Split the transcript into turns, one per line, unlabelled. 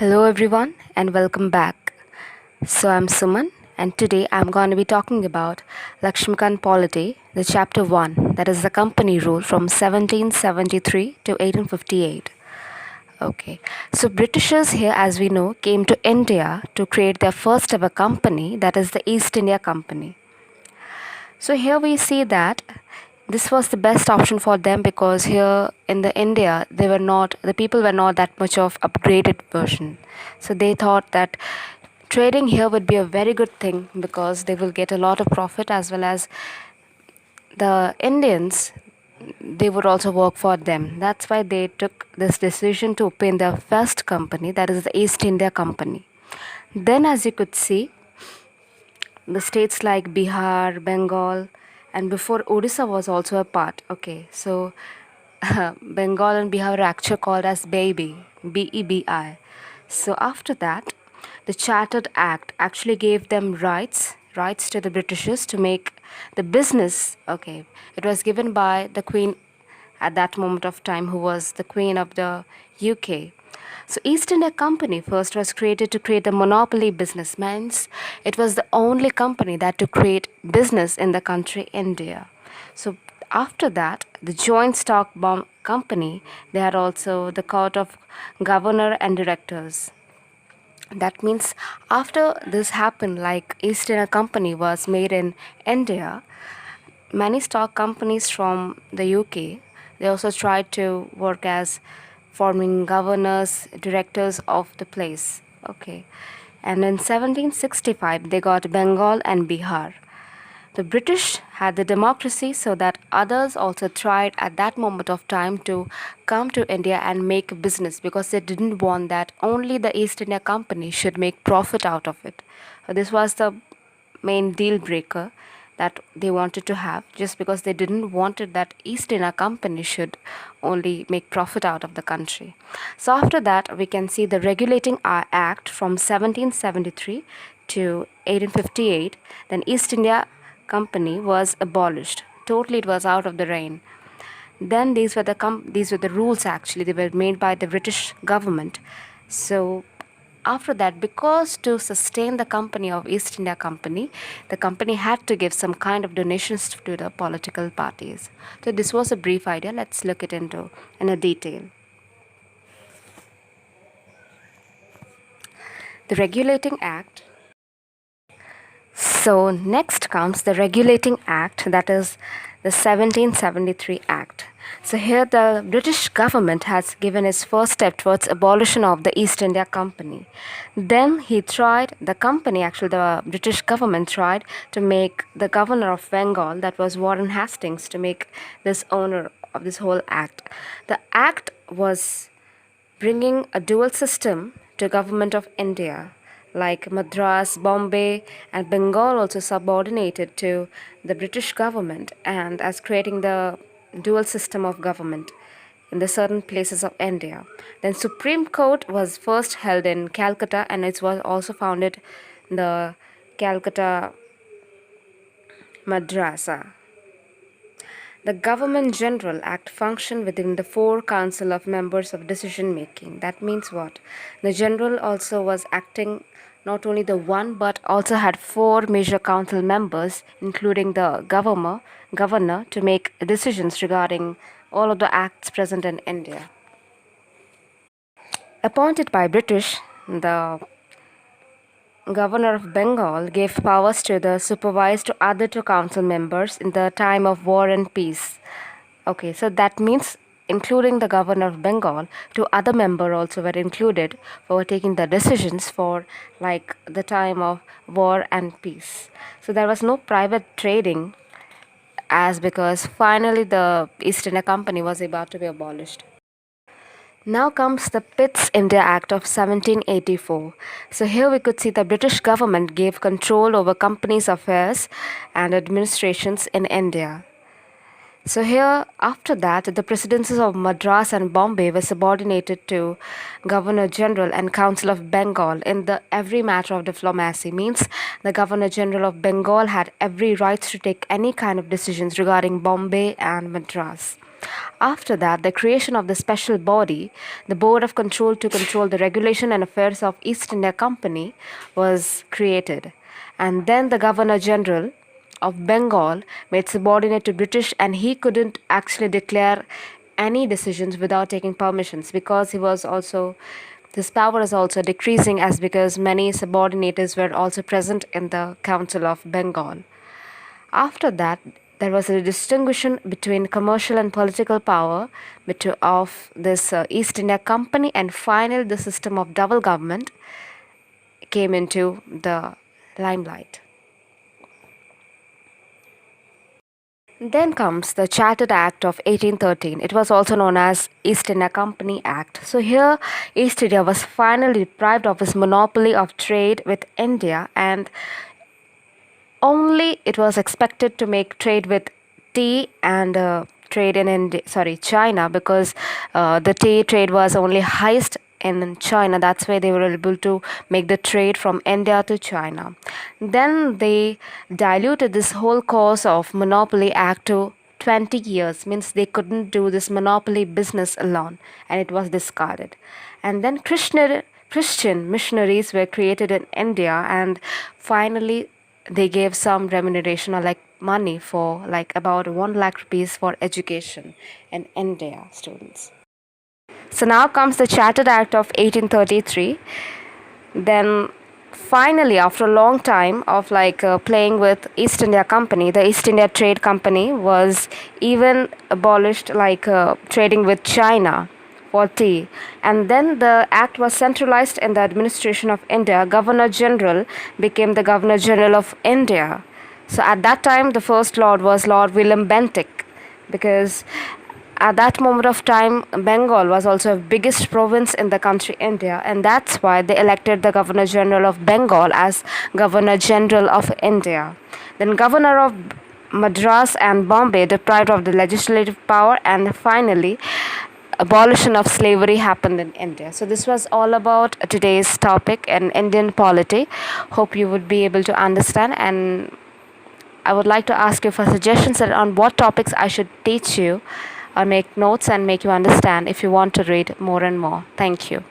Hello, everyone, and welcome back. So, I'm Suman, and today I'm going to be talking about Laxmikanth Polity, the chapter 1, that is the company rule from 1773 to 1858. Okay, so Britishers here, as we know, came to India to create their first ever company, that is the East India Company. So here we see that this was the best option for them because here in the India the people were not that much of upgraded version. So they thought that trading here would be a very good thing because they will get a lot of profit, as well as the Indians, they would also work for them. That's why they took this decision to open their first company, that is the East India Company. Then, as you could see, the states like Bihar, Bengal, and before Odisha was also a part. Okay, so Bengal and Bihar are actually called as BEBI. So after that, the Chartered Act actually gave them rights to the Britishers to make the business. Okay, it was given by the Queen at that moment of time, who was the Queen of the UK. So East India Company first was created to create the monopoly business. Means it was the only company that to create business in the country India. So after that, the joint stock bomb company, they had also the court of governor and directors. That means after this happened, like East India Company was made in India, many stock companies from the UK, they also tried to work as forming governors, directors of the place. Okay. And in 1765, they got Bengal and Bihar. The British had the democracy, so that others also tried at that moment of time to come to India and make business, because they didn't want that only the East India Company should make profit out of it. This was the main deal breaker that they wanted to have, just because they didn't want it that East India Company should only make profit out of the country. So after that, we can see the Regulating Act from 1773 to 1858. Then East India Company was abolished. Totally, it was out of the reign. Then these were the rules. Actually, they were made by the British government. So after that, because to sustain the company of East India Company, the company had to give some kind of donations to the political parties. So this was a brief idea. Let's look it into in a detail. The Regulating Act. So next comes the Regulating Act, that is the 1773 Act. So here the British government has given its first step towards abolition of the East India Company. Then the British government tried to make the governor of Bengal, that was Warren Hastings, to make this owner of this whole act. The act was bringing a dual system to government of India, like Madras, Bombay, and Bengal also subordinated to the British government, and as creating the dual system of government in the certain places of India. Then Supreme Court was first held in Calcutta, and it was also founded the Calcutta Madrasa. The Government General Act functioned within the four council of members of decision making. That means what? The general also was acting not only the one, but also had four major council members, including the governor, to make decisions regarding all of the acts present in India. Appointed by British, the Governor of Bengal gave powers to the supervised to other two council members in the time of war and peace. Okay, so that means including the Governor of Bengal, two other members also were included for taking the decisions for like the time of war and peace. So there was no private trading, as because finally the East India Company was about to be abolished. Now comes the Pitt's India Act of 1784. So here we could see the British government gave control over companies' affairs and administrations in India. So here, after that, the presidencies of Madras and Bombay were subordinated to Governor General and Council of Bengal in the every matter of diplomacy. Means the Governor General of Bengal had every right to take any kind of decisions regarding Bombay and Madras. After that, the creation of the special body, the Board of Control to control the regulation and affairs of East India Company, was created. And then the Governor General of Bengal made subordinate to British, and he couldn't actually declare any decisions without taking permissions, because he was also, his power is also decreasing, as because many subordinates were also present in the Council of Bengal. After that, there was a distinction between commercial and political power of this East India Company, and finally the system of double government came into the limelight. Then comes the Chartered Act of 1813. It was also known as East India Company Act. So here, East India was finally deprived of its monopoly of trade with India, and only it was expected to make trade with tea and trade in China, because the tea trade was only highest in China. That's why they were able to make the trade from India to China. Then they diluted this whole course of Monopoly Act to 20 years, means they couldn't do this monopoly business alone, and it was discarded. And then Christian missionaries were created in India, and finally they gave some remuneration, or like money, for like about 1 lakh rupees for education in India students. So now comes the Chartered Act of 1833. Then finally, after a long time of playing with East India Company, the East India Trade Company was even abolished, trading with China for tea. And then the act was centralized in the administration of India. Governor General became the Governor General of India. So at that time, the first Lord was Lord William Bentinck, because at that moment of time, Bengal was also the biggest province in the country India, and that's why they elected the Governor General of Bengal as Governor General of India. Then Governor of Madras and Bombay deprived of the legislative power, and finally abolition of slavery happened in India. So this was all about today's topic in Indian polity. Hope you would be able to understand, and I would like to ask you for suggestions on what topics I should teach you or make notes and make you understand if you want to read more and more. Thank you.